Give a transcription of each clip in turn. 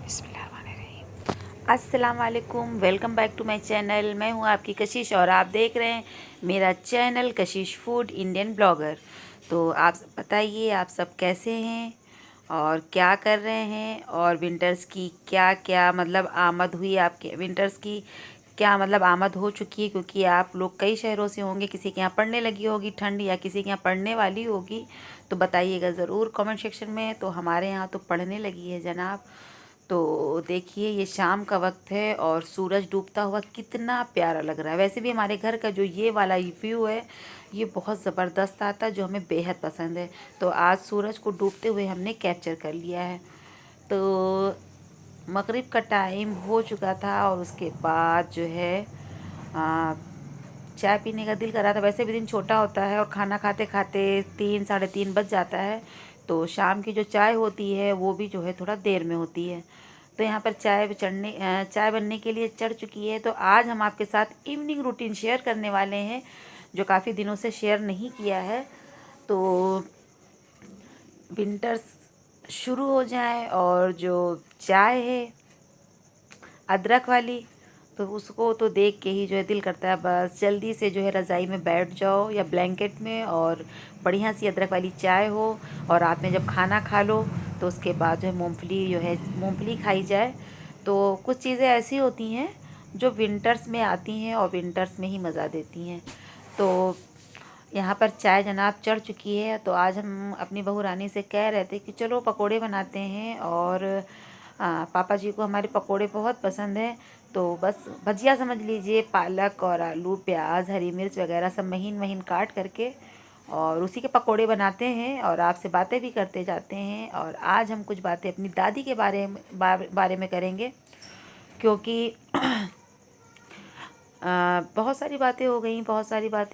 अस्सलाम वालेकुम, welcome back to my channel. मैं हूं आपकी कशिश और आप देख रहे हैं मेरा चैनल कशिश फूड इंडियन ब्लॉगर। तो आप बताइए, आप सब कैसे हैं और क्या कर रहे हैं, और विंटर्स की क्या क्या मतलब आमद हुई, आपके विंटर्स की क्या मतलब आमद हो चुकी है, क्योंकि आप लोग कई शहरों से होंगे, किसी के यहाँ पड़ने लगी होगी ठंड या किसी के यहाँ पड़ने वाली होगी। तो बताइएगा ज़रूर कमेंट सेक्शन में। तो हमारे यहाँ तो पड़ने लगी है जनाब। तो देखिए, ये शाम का वक्त है और सूरज डूबता हुआ कितना प्यारा लग रहा है। वैसे भी हमारे घर का जो ये वाला व्यू है, ये बहुत ज़बरदस्त आता है, जो हमें बेहद पसंद है। तो आज सूरज को डूबते हुए हमने कैप्चर कर लिया है। तो मगरिब का टाइम हो चुका था और उसके बाद जो है आ, चाय पीने का दिल कर रहा था। वैसे भी दिन छोटा होता है और खाना खाते खाते 3 साढ़े 3 बज जाता है। तो शाम की जो चाय होती है वो भी जो है थोड़ा देर में होती है। तो यहाँ पर चाय बनने के लिए चढ़ चुकी है। तो आज हम आपके साथ इवनिंग रूटीन शेयर करने वाले हैं, जो काफ़ी दिनों से शेयर नहीं किया है। तो विंटर्स शुरू हो जाए और जो चाय है अदरक वाली, तो उसको तो देख के ही जो है दिल करता है बस जल्दी से जो है रज़ाई में बैठ जाओ या ब्लैंकेट में, और बढ़िया सी अदरक वाली चाय हो। और रात में जब खाना खा लो तो उसके बाद जो है मूंगफली खाई जाए। तो कुछ चीज़ें ऐसी होती हैं जो विंटर्स में आती हैं और विंटर्स में ही मज़ा देती हैं। तो यहाँ पर चाय जनाब चढ़ चुकी है। तो आज हम अपनी बहू रानी से कह रहे थे कि चलो पकोड़े बनाते हैं, और पापा जी को हमारे पकोड़े बहुत पसंद हैं। तो बस भजिया समझ लीजिए, पालक और आलू प्याज हरी मिर्च वगैरह सब महीन महीन काट करके और उसी के पकोड़े बनाते हैं और आपसे बातें भी करते जाते हैं। और आज हम कुछ बातें अपनी दादी के बारे में करेंगे, क्योंकि बहुत सारी बातें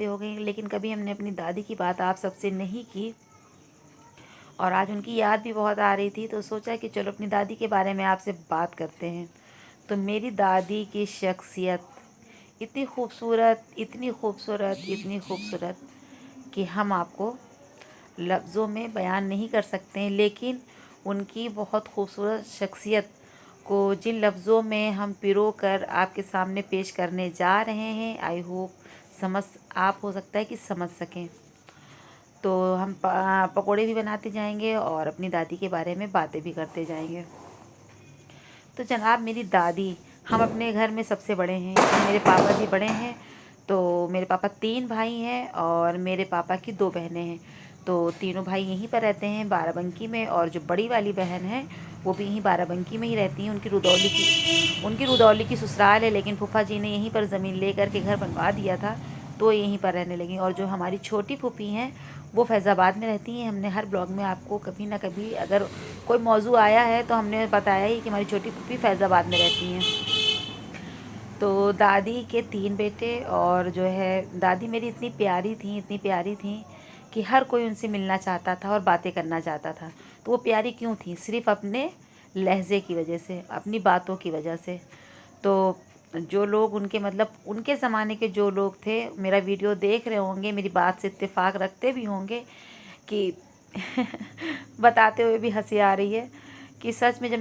हो गई, लेकिन कभी हमने अपनी दादी की बात आप सबसे नहीं की, और आज उनकी याद भी बहुत आ रही थी। तो सोचा कि चलो अपनी दादी के बारे में आपसे बात करते हैं। तो मेरी दादी की शख्सियत इतनी खूबसूरत, कि हम आपको लफ्ज़ों में बयान नहीं कर सकते हैं। लेकिन उनकी बहुत खूबसूरत शख्सियत को जिन लफ्ज़ों में हम पिरो कर आपके सामने पेश करने जा रहे हैं, आई होप आप हो सकता है कि समझ सकें। तो हम पकोड़े भी बनाते जाएंगे और अपनी दादी के बारे में बातें भी करते जाएंगे। तो जनाब मेरी दादी, हम अपने घर में सबसे बड़े हैं, मेरे पापा जी बड़े हैं। तो मेरे पापा 3 भाई हैं और मेरे पापा की 2 बहनें हैं। तो तीनों भाई यहीं पर रहते हैं बाराबंकी में, और जो बड़ी वाली बहन है वो भी यहीं बाराबंकी में ही रहती हैं। उनकी रुदौली की ससुराल है, लेकिन फूफा जी ने यहीं पर ज़मीन ले कर के घर बनवा दिया था, तो यहीं पर रहने लगी। और जो हमारी छोटी फूफी हैं वो फैज़ाबाद में रहती हैं। हमने हर ब्लॉग में आपको कभी ना कभी अगर कोई मौजू आया है तो हमने बताया ही कि हमारी छोटी फूफी फैज़ाबाद में रहती हैं। तो दादी के 3 बेटे, और जो है दादी मेरी इतनी प्यारी थी कि हर कोई उनसे मिलना चाहता था और बातें करना चाहता था। तो वो प्यारी क्यों थी? सिर्फ़ अपने लहजे की वजह से, अपनी बातों की वजह से। तो जो लोग उनके मतलब उनके ज़माने के जो लोग थे, मेरा वीडियो देख रहे होंगे, मेरी बात से इत्तेफाक रखते भी होंगे कि बताते हुए भी हंसी आ रही है कि सच में जब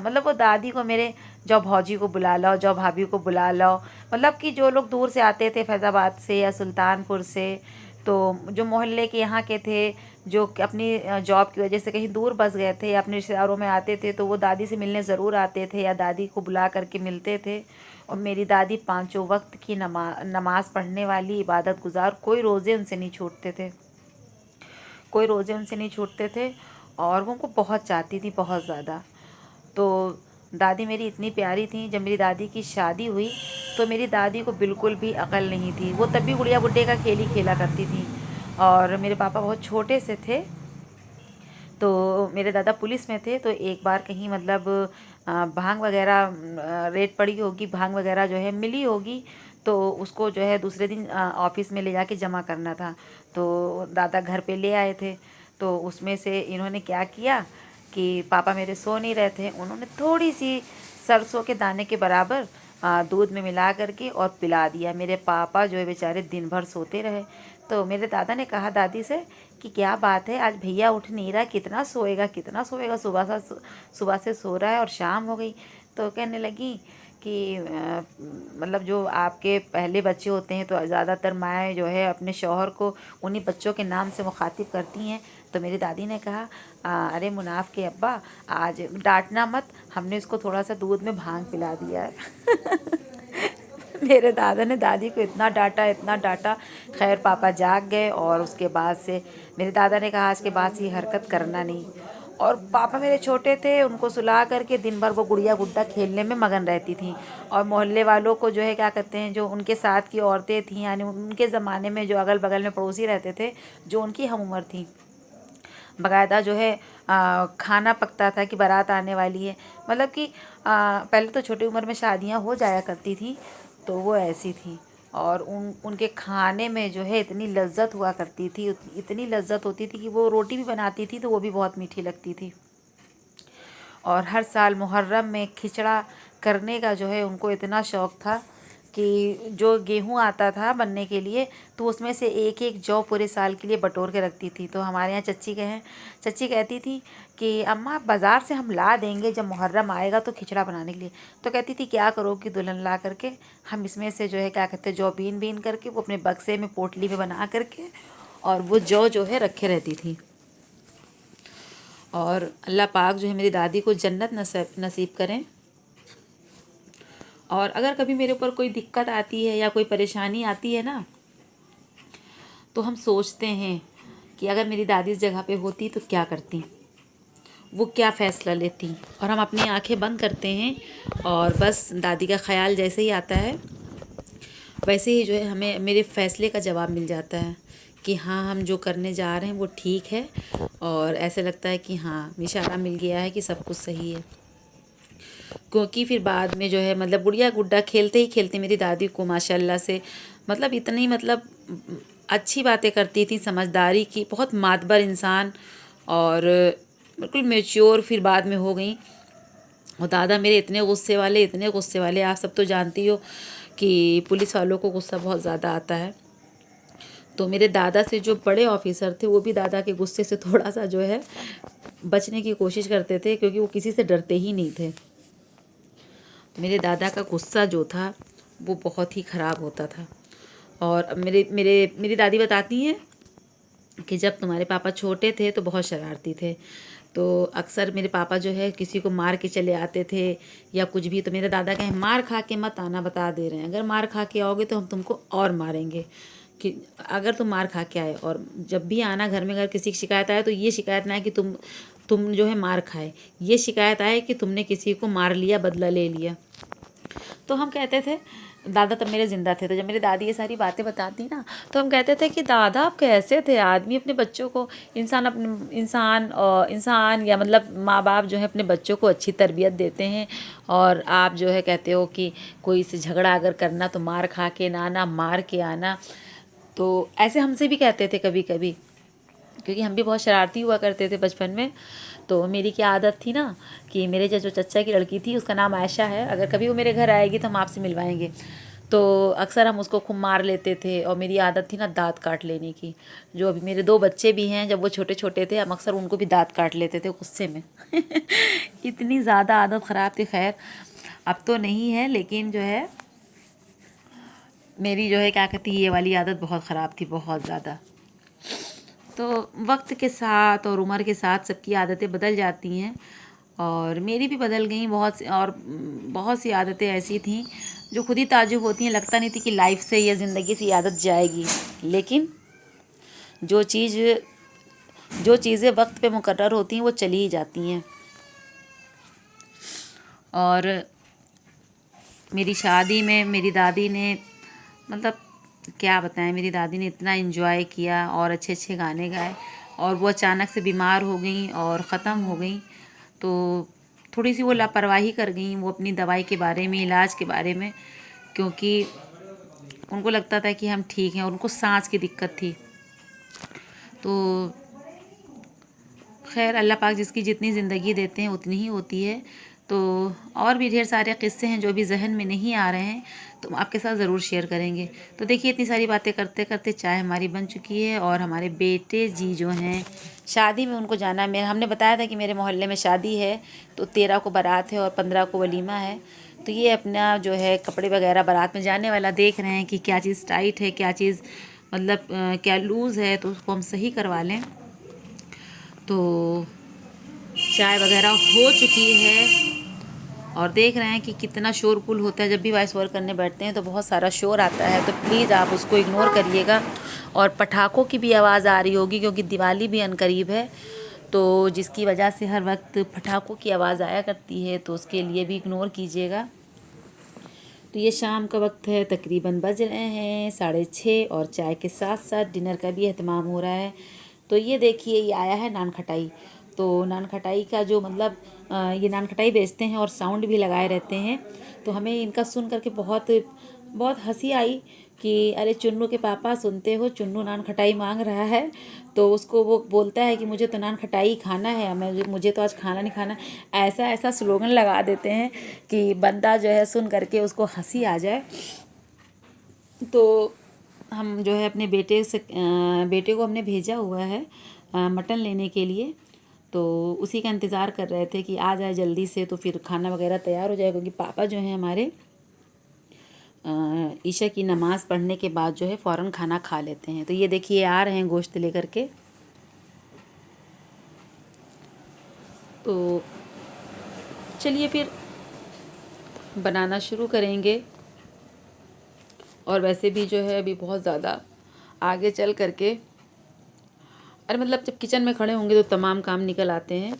मतलब वो दादी को मेरे जाओ भौजी को बुला लाओ, जाओ भाभी को बुला लाओ, मतलब कि जो लोग दूर से आते थे फैज़ाबाद से या सुल्तानपुर से, तो जो मोहल्ले के यहाँ के थे, जो अपनी जॉब की वजह से कहीं दूर बस गए थे या अपने रिश्तेदारों में आते थे, तो वो दादी से मिलने ज़रूर आते थे या दादी को बुला करके मिलते थे। और मेरी दादी 5 वक्त की नमाज़ पढ़ने वाली, इबादत गुजार, कोई रोज़े उनसे नहीं छूटते थे, और वो उनको बहुत चाहती थी, बहुत ज़्यादा। तो दादी मेरी इतनी प्यारी थी। जब मेरी दादी की शादी हुई तो मेरी दादी को बिल्कुल भी अकल नहीं थी। वो तब भी गुड़िया गुड्डे का खेल ही खेला करती थी, और मेरे पापा बहुत छोटे से थे। तो मेरे दादा पुलिस में थे। तो एक बार कहीं मतलब भांग वगैरह रेड पड़ी होगी, भांग वगैरह जो है मिली होगी, तो उसको जो है दूसरे दिन ऑफिस में ले जाके जमा करना था। तो दादा घर पे ले आए थे। तो उसमें से इन्होंने क्या किया कि पापा मेरे सो नहीं रहे थे, उन्होंने थोड़ी सी सरसों के दाने के बराबर दूध में मिला करके और पिला दिया। मेरे पापा जो है बेचारे दिन भर सोते रहे। तो मेरे दादा ने कहा दादी से कि क्या बात है, आज भैया उठ नहीं रहा, कितना सोएगा कितना सोएगा, सुबह से सो रहा है और शाम हो गई। तो कहने लगी कि मतलब जो आपके पहले बच्चे होते हैं तो ज़्यादातर माएँ जो है अपने शौहर को उन्हीं बच्चों के नाम से मुखातिब करती हैं। तो मेरी दादी ने कहा अरे मुनाफ के अब्बा, आज डांटना मत, हमने इसको थोड़ा सा दूध में भांग पिला दिया है। मेरे दादा ने दादी को इतना डांटा इतना डांटा, खैर पापा जाग गए और उसके बाद से मेरे दादा ने कहा आज के बाद से ये हरकत करना नहीं। और पापा मेरे छोटे थे, उनको सुला करके दिन भर वो गुड़िया गुड्डा खेलने में मगन रहती थी। और मोहल्ले वालों को जो है क्या कहते हैं, जो उनके साथ की औरतें थीं, यानी उनके ज़माने में जो अगल बगल में पड़ोसी रहते थे, जो उनकी हम उम्र थी, बाकायदा जो है खाना पकता था कि बारात आने वाली है। मतलब कि पहले तो छोटी उम्र में शादियां हो जाया करती थी, तो वो ऐसी थी। और उनके खाने में जो है इतनी लज्जत हुआ करती थी, इतनी लज्जत होती थी कि वो रोटी भी बनाती थी तो वो भी बहुत मीठी लगती थी। और हर साल मुहर्रम में खिचड़ा करने का जो है उनको इतना शौक़ था कि जो गेहूँ आता था बनने के लिए, तो उसमें से एक एक जौ पूरे साल के लिए बटोर के रखती थी। तो हमारे यहाँ चच्ची कहती थी कि अम्मा बाज़ार से हम ला देंगे, जब मुहर्रम आएगा तो खिचड़ा बनाने के लिए। तो कहती थी क्या करोगी दुल्हन, ला करके हम इसमें से जो है क्या कहते हैं जौ बीन करके वो अपने बक्से में पोटली में बना करके, और वो जौ जो है रखे रहती थी। और अल्लाह पाक जो है मेरी दादी को जन्नत नसीब करें। और अगर कभी मेरे ऊपर कोई दिक्कत आती है या कोई परेशानी आती है ना, तो हम सोचते हैं कि अगर मेरी दादी इस जगह पे होती तो क्या करती, वो क्या फ़ैसला लेती। और हम अपनी आंखें बंद करते हैं और बस दादी का ख़्याल जैसे ही आता है वैसे ही जो है हमें मेरे फ़ैसले का जवाब मिल जाता है कि हाँ, हम जो करने जा रहे हैं वो ठीक है। और ऐसे लगता है कि हाँ, इशारा मिल गया है कि सब कुछ सही है। क्योंकि फिर बाद में जो है मतलब गुड़िया गुड्डा खेलते ही खेलते मेरी दादी को माशाल्लाह से मतलब इतनी मतलब अच्छी बातें करती थी, समझदारी की, बहुत मातबर इंसान और बिल्कुल मैच्योर फिर बाद में हो गई। और दादा मेरे इतने गुस्से वाले, आप सब तो जानती हो कि पुलिस वालों को गुस्सा बहुत ज़्यादा आता है। तो मेरे दादा से जो बड़े ऑफिसर थे वो भी दादा के गुस्से से थोड़ा सा जो है बचने की कोशिश करते थे, क्योंकि वो किसी से डरते ही नहीं थे। मेरे दादा का गुस्सा जो था वो बहुत ही ख़राब होता था। और अब मेरी दादी बताती हैं कि जब तुम्हारे पापा छोटे थे तो बहुत शरारती थे, तो अक्सर मेरे पापा जो है किसी को मार के चले आते थे या कुछ भी। तो मेरे दादा कहें मार खा के मत आना, बता दे रहे हैं, अगर मार खा के आओगे तो हम तुमको और मारेंगे, कि अगर तुम मार खा के आए और जब भी आना घर में, अगर किसी की शिकायत आए तो ये शिकायत ना है कि तुम जो है मार खाए, ये शिकायत आए कि तुमने किसी को मार लिया, बदला ले लिया। तो हम कहते थे, दादा तब मेरे ज़िंदा थे, तो जब मेरी दादी ये सारी बातें बताती ना तो हम कहते थे कि दादा आप कैसे थे, आदमी अपने बच्चों को, इंसान या मतलब माँ बाप जो है अपने बच्चों को अच्छी तरबियत देते हैं, और आप जो है कहते हो कि कोई से झगड़ा अगर करना तो मार खा के ना आना, मार के आना। तो ऐसे हमसे भी कहते थे कभी कभी, क्योंकि हम भी बहुत शरारती हुआ करते थे बचपन में। तो मेरी क्या आदत थी ना कि मेरे जो चचा की लड़की थी उसका नाम आयशा है, अगर कभी वो मेरे घर आएगी तो हम आपसे मिलवाएंगे। तो अक्सर हम उसको खूब मार लेते थे, और मेरी आदत थी ना दाँत काट लेने की। जो अभी मेरे 2 बच्चे भी हैं, जब वो छोटे छोटे थे हम अक्सर उनको भी दाँत काट लेते थे गुस्से में। इतनी ज़्यादा आदत ख़राब थी। खैर अब तो नहीं है, लेकिन जो है मेरी जो है क्या कहती है ये वाली आदत बहुत ख़राब थी, बहुत ज़्यादा। तो वक्त के साथ और उम्र के साथ सबकी आदतें बदल जाती हैं, और मेरी भी बदल गई बहुत सी आदतें ऐसी थीं जो खुद ही ताजुब होती हैं। लगता नहीं थी कि लाइफ से या ज़िंदगी से ये आदत जाएगी, लेकिन जो चीज़ें वक्त पे मुकर्रर होती हैं वो चली ही जाती हैं। और मेरी शादी में मेरी दादी ने मतलब क्या बताएं, मेरी दादी ने इतना एंजॉय किया और अच्छे अच्छे गाने गाए, और वो अचानक से बीमार हो गई और ख़त्म हो गई। तो थोड़ी सी वो लापरवाही कर गई वो अपनी दवाई के बारे में, इलाज के बारे में, क्योंकि उनको लगता था कि हम ठीक हैं, और उनको सांस की दिक्कत थी। तो खैर अल्लाह पाक जिसकी जितनी ज़िंदगी देते हैं उतनी ही होती है। तो और भी ढेर सारे किस्से हैं जो भी जहन में नहीं आ रहे हैं, तो हम आपके साथ ज़रूर शेयर करेंगे। तो देखिए, इतनी सारी बातें करते करते चाय हमारी बन चुकी है और हमारे बेटे जी जो हैं शादी में उनको जाना है। हमने बताया था कि मेरे मोहल्ले में शादी है, तो 13 को बारात है और 15 को वलीमा है। तो ये अपना जो है कपड़े वगैरह बारात में जाने वाला देख रहे हैं कि क्या चीज़ टाइट है, क्या चीज़ मतलब क्या लूज़ है, तो उसको हम सही करवा लें। तो चाय वगैरह हो चुकी है और देख रहे हैं कि कितना शोरगुल होता है। जब भी वॉइस ओवर करने बैठते हैं तो बहुत सारा शोर आता है, तो प्लीज़ आप उसको इग्नोर करिएगा। और पटाखों की भी आवाज़ आ रही होगी क्योंकि दिवाली भी अनकरीब है, तो जिसकी वजह से हर वक्त पटाखों की आवाज़ आया करती है, तो उसके लिए भी इग्नोर कीजिएगा। तो ये शाम का वक्त है, तकरीबन बज रहे हैं 6:30 और चाय के साथ साथ डिनर का भी एहतमाम हो रहा है। तो ये देखिए, ये आया है नान खटाई। तो नान खटाई का जो मतलब ये नान खटाई बेचते हैं और साउंड भी लगाए रहते हैं। तो हमें इनका सुन करके बहुत बहुत हंसी आई कि अरे चुन्नू के पापा सुनते हो, चुन्नू नान खटाई मांग रहा है। तो उसको वो बोलता है कि मुझे तो नान खटाई खाना है, मुझे तो आज खाना नहीं खाना। ऐसा ऐसा स्लोगन लगा देते हैं कि बंदा जो है सुन करके उसको हंसी आ जाए। तो हम जो है अपने बेटे को हमने भेजा हुआ है मटन लेने के लिए। तो उसी का इंतज़ार कर रहे थे कि आ जाए जल्दी से, तो फिर खाना वगैरह तैयार हो जाए, क्योंकि पापा जो हैं हमारे ईशा की नमाज़ पढ़ने के बाद जो है फ़ौरन खाना खा लेते हैं। तो ये देखिए आ रहे हैं गोश्त लेकर के। तो चलिए फिर बनाना शुरू करेंगे। और वैसे भी जो है अभी बहुत ज़्यादा आगे चल करके, अरे मतलब जब किचन में खड़े होंगे तो तमाम काम निकल आते हैं।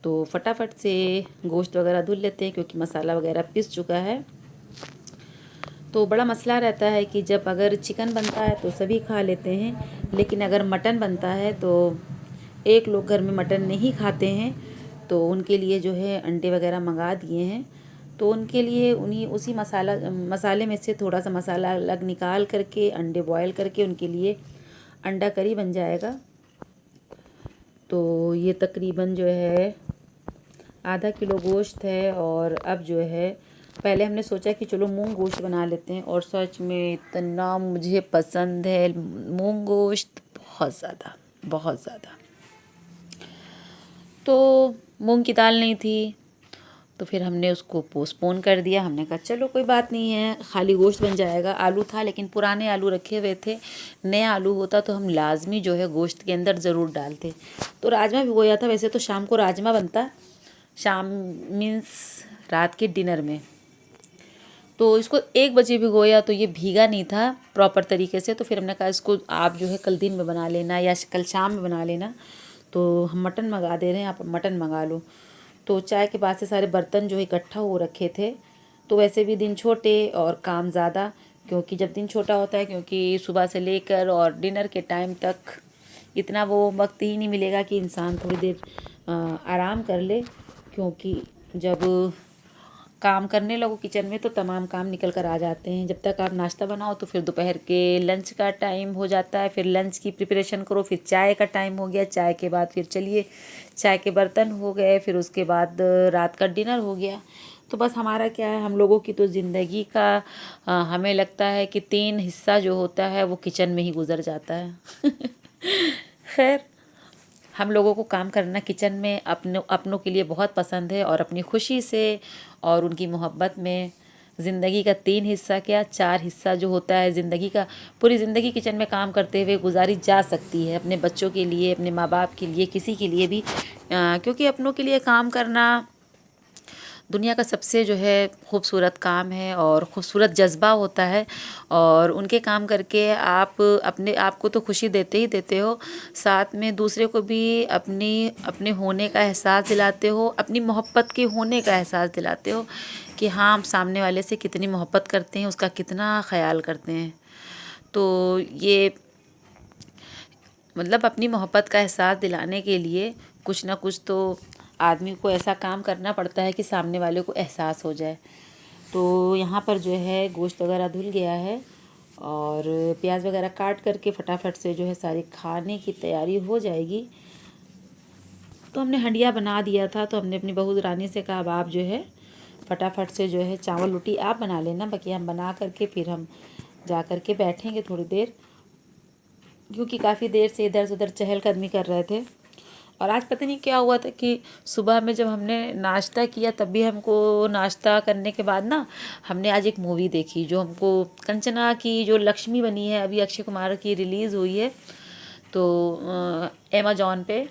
तो फटाफट से गोश्त वगैरह धुल लेते हैं क्योंकि मसाला वगैरह पिस चुका है। तो बड़ा मसला रहता है कि जब अगर चिकन बनता है तो सभी खा लेते हैं, लेकिन अगर मटन बनता है तो एक लोग घर में मटन नहीं खाते हैं। तो उनके लिए जो है अंडे वगैरह मंगा दिए हैं। तो उनके लिए उसी मसाले में से थोड़ा सा मसाला अलग निकाल करके अंडे बॉयल करके उनके लिए अंडा करी बन जाएगा। तो ये तकरीबन जो है आधा किलो गोश्त है। और अब जो है पहले हमने सोचा कि चलो मूंग गोश्त बना लेते हैं, और सच में इतना मुझे पसंद है मूंग गोश्त, बहुत ज़्यादा बहुत ज़्यादा। तो मूंग की दाल नहीं थी, तो फिर हमने उसको पोस्टपोन कर दिया। हमने कहा चलो कोई बात नहीं है, खाली गोश्त बन जाएगा। आलू था लेकिन पुराने आलू रखे हुए थे, नया आलू होता तो हम लाजमी जो है गोश्त के अंदर ज़रूर डालते। तो राजमा भिगोया था, वैसे तो शाम को राजमा बनता, शाम मीन्स रात के डिनर में। तो इसको 1 बजे भिगोया तो ये भीगा नहीं था प्रॉपर तरीके से। तो फिर हमने कहा इसको आप जो है कल दिन में बना लेना या कल शाम में बना लेना। तो हम मटन मंगा दे रहे हैं, आप मटन मंगा लो। तो चाय के बाद से सारे बर्तन जो इकट्ठा हो रखे थे। तो वैसे भी दिन छोटे और काम ज़्यादा, क्योंकि जब दिन छोटा होता है, क्योंकि सुबह से लेकर और डिनर के टाइम तक इतना वो वक्त ही नहीं मिलेगा कि इंसान थोड़ी देर आराम कर ले। क्योंकि जब काम करने लगो किचन में तो तमाम काम निकल कर आ जाते हैं। जब तक आप नाश्ता बनाओ तो फिर दोपहर के लंच का टाइम हो जाता है, फिर लंच की प्रिपरेशन करो, फिर चाय का टाइम हो गया, चाय के बाद फिर चलिए चाय के बर्तन हो गए, फिर उसके बाद रात का डिनर हो गया। तो बस हमारा क्या है, हम लोगों की तो ज़िंदगी का हमें लगता है कि 3 हिस्सा जो होता है वो किचन में ही गुजर जाता है। खैर, हम लोगों को काम करना किचन में अपनों के लिए बहुत पसंद है, और अपनी खुशी से और उनकी मोहब्बत में ज़िंदगी का 3 हिस्सा क्या 4 हिस्सा जो होता है ज़िंदगी का, पूरी ज़िंदगी किचन में काम करते हुए गुजारी जा सकती है, अपने बच्चों के लिए, अपने माँ बाप के लिए, किसी के लिए भी। क्योंकि अपनों के लिए काम करना दुनिया का सबसे जो है खूबसूरत काम है और खूबसूरत जज्बा होता है। और उनके काम करके आप अपने आप को तो खुशी देते ही देते हो, साथ में दूसरे को भी अपने होने का एहसास दिलाते हो, अपनी मोहब्बत के होने का एहसास दिलाते हो कि हाँ, हम सामने वाले से कितनी मोहब्बत करते हैं, उसका कितना ख्याल करते हैं। तो ये मतलब अपनी मोहब्बत का एहसास दिलाने के लिए कुछ ना कुछ तो आदमी को ऐसा काम करना पड़ता है कि सामने वाले को एहसास हो जाए। तो यहाँ पर जो है गोश्त वगैरह धुल गया है और प्याज वगैरह काट करके फटाफट से जो है सारी खाने की तैयारी हो जाएगी। तो हमने हंडिया बना दिया था। तो हमने अपनी बहू रानी से कहा अब आप जो है फटाफट से जो है चावल रोटी आप बना लेना, बाकी हम बना करके फिर हम जा कर के बैठेंगे थोड़ी देर, क्योंकि काफ़ी देर से इधर से उधर चहलकदमी कर रहे थे। और आज पता नहीं क्या हुआ था कि सुबह में जब हमने नाश्ता किया तब भी हमको नाश्ता करने के बाद ना हमने आज एक मूवी देखी जो हमको कंचना की जो लक्ष्मी बनी है अभी अक्षय कुमार की रिलीज़ हुई है। तो अमेज़ॉन पे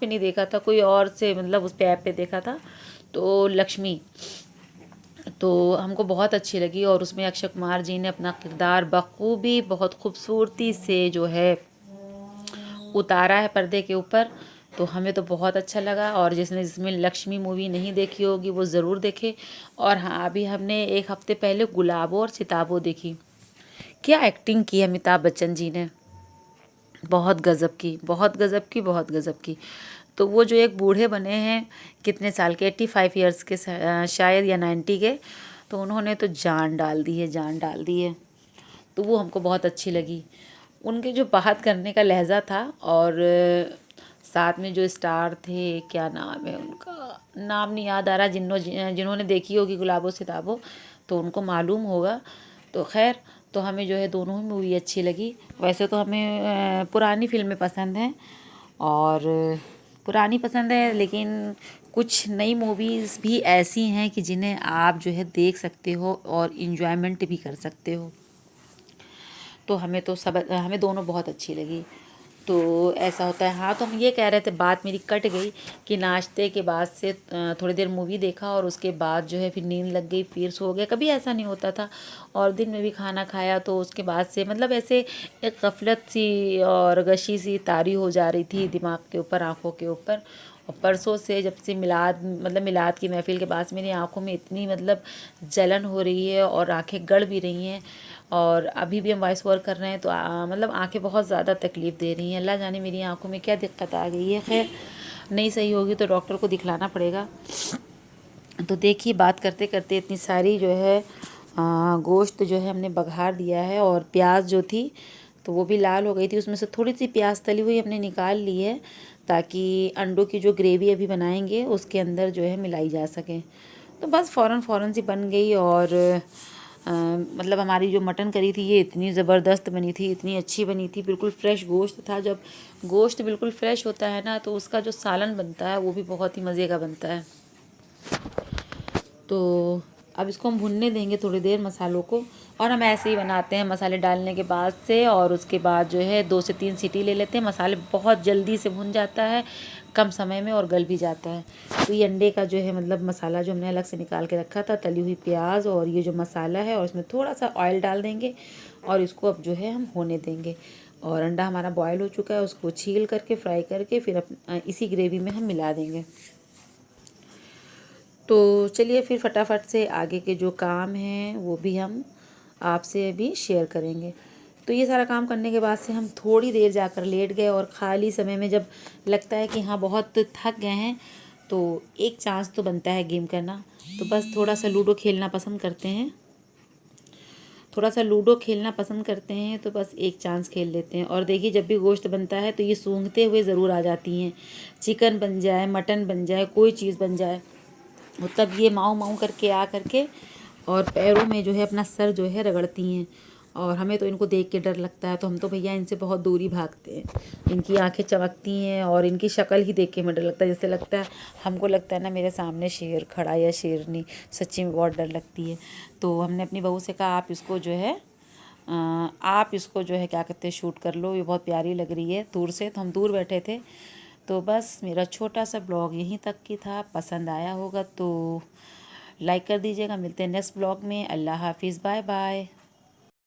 नहीं देखा था, कोई और से मतलब उस पे ऐप पे देखा था। तो लक्ष्मी तो हमको बहुत अच्छी लगी और उसमें अक्षय कुमार जी ने अपना किरदार बखूबी बहुत खूबसूरती से जो है उतारा है पर्दे के ऊपर। तो हमें तो बहुत अच्छा लगा। और जिसमें लक्ष्मी मूवी नहीं देखी होगी वो ज़रूर देखे। और हाँ, अभी हमने एक हफ्ते पहले गुलाबों और सिताबों देखी। क्या एक्टिंग की अमिताभ बच्चन जी ने, बहुत गज़ब की, बहुत गज़ब की, बहुत गज़ब की। तो वो जो एक बूढ़े बने हैं कितने साल के, 85 ईयर्स के शायद या 90 के, तो उन्होंने तो जान डाल दी है, जान डाल दी है। तो वो हमको बहुत अच्छी लगी। उनके जो बात करने का लहज़ा था और साथ में जो स्टार थे, क्या नाम है उनका, नाम नहीं याद आ रहा, जिन्होंने देखी होगी गुलाबों सिताबों तो उनको मालूम होगा। तो खैर, तो हमें जो है दोनों ही मूवी अच्छी लगी। वैसे तो हमें पुरानी फिल्में पसंद हैं और पुरानी पसंद है, लेकिन कुछ नई मूवीज़ भी ऐसी हैं कि जिन्हें आप जो है देख सकते हो और इन्जॉयमेंट भी कर सकते हो। तो हमें दोनों बहुत अच्छी लगी। तो ऐसा होता है। हाँ, तो हम ये कह रहे थे, बात मेरी कट गई कि नाश्ते के बाद से थोड़ी देर मूवी देखा और उसके बाद जो है फिर नींद लग गई, फिर सो गए। कभी ऐसा नहीं होता था। और दिन में भी खाना खाया तो उसके बाद से मतलब ऐसे एक गफलत सी और गशी सी तारी हो जा रही थी दिमाग के ऊपर, आँखों के ऊपर। और परसों से जब से मिलाद की महफ़िल के बाद मेरी आँखों में इतनी मतलब जलन हो रही है और आँखें गड़ भी रही हैं। और अभी भी हम वॉइस ओवर कर रहे हैं तो मतलब आंखें बहुत ज़्यादा तकलीफ़ दे रही हैं। अल्लाह जाने मेरी आंखों में क्या दिक्कत आ गई है। खैर, नहीं सही होगी तो डॉक्टर को दिखलाना पड़ेगा। तो देखिए, बात करते करते इतनी सारी जो है गोश्त जो है हमने बघार दिया है और प्याज जो थी तो वो भी लाल हो गई थी। उसमें से थोड़ी सी प्याज तली हुई हमने निकाल ली है ताकि अंडों की जो ग्रेवी अभी बनाएंगे उसके अंदर जो है मिलाई जा सके। तो बस फ़ौरन सी बन गई। और मतलब हमारी जो मटन करी थी ये इतनी ज़बरदस्त बनी थी, इतनी अच्छी बनी थी, बिल्कुल फ्रेश गोश्त था। जब गोश्त बिल्कुल फ्रेश होता है ना तो उसका जो सालन बनता है वो भी बहुत ही मज़े का बनता है। तो अब इसको हम भुनने देंगे थोड़ी देर मसालों को। और हम ऐसे ही बनाते हैं मसाले डालने के बाद से, और उसके बाद जो है 2 से 3 सीटी ले लेते हैं। मसाले बहुत जल्दी से भुन जाता है, कम समय में, और गल भी जाता है। तो ये अंडे का जो है मतलब मसाला जो हमने अलग से निकाल के रखा था, तली हुई प्याज और ये जो मसाला है, और इसमें थोड़ा सा ऑयल डाल देंगे और इसको अब जो है हम होने देंगे। और अंडा हमारा बॉयल हो चुका है, उसको छील करके फ्राई करके फिर इसी ग्रेवी में हम मिला देंगे। तो चलिए फिर फटाफट से आगे के जो काम हैं वो भी हम आपसे अभी शेयर करेंगे। तो ये सारा काम करने के बाद से हम थोड़ी देर जाकर लेट गए, और ख़ाली समय में जब लगता है कि हाँ बहुत थक गए हैं तो एक चांस तो बनता है गेम करना। तो बस थोड़ा सा लूडो खेलना पसंद करते हैं, तो बस एक चांस खेल लेते हैं। और देखिए, जब भी गोश्त बनता है तो ये सूंघते हुए ज़रूर आ जाती हैं। चिकन बन जाए, मटन बन जाए, कोई चीज़ बन जाए, मतलब ये माऊ माऊ करके आ करके और पैरों में जो है अपना सर जो है रगड़ती हैं। और हमें तो इनको देख के डर लगता है, तो हम तो भैया इनसे बहुत दूरी भागते हैं। इनकी आंखें चमकती हैं और इनकी शक्ल ही देख के हमें डर लगता है। जैसे लगता है, हमको लगता है ना मेरे सामने शेर खड़ा या शेरनी, सच्ची में बहुत डर लगती है। तो हमने अपनी बहू से कहा आप इसको जो है क्या कहते हैं शूट कर लो, ये बहुत प्यारी लग रही है दूर से। तो हम दूर बैठे थे। तो बस मेरा छोटा सा ब्लॉग यहीं तक की था। पसंद आया होगा तो लाइक कर दीजिएगा। मिलते हैं नेक्स्ट ब्लॉग में। अल्लाह हाफिज़, बाय बाय।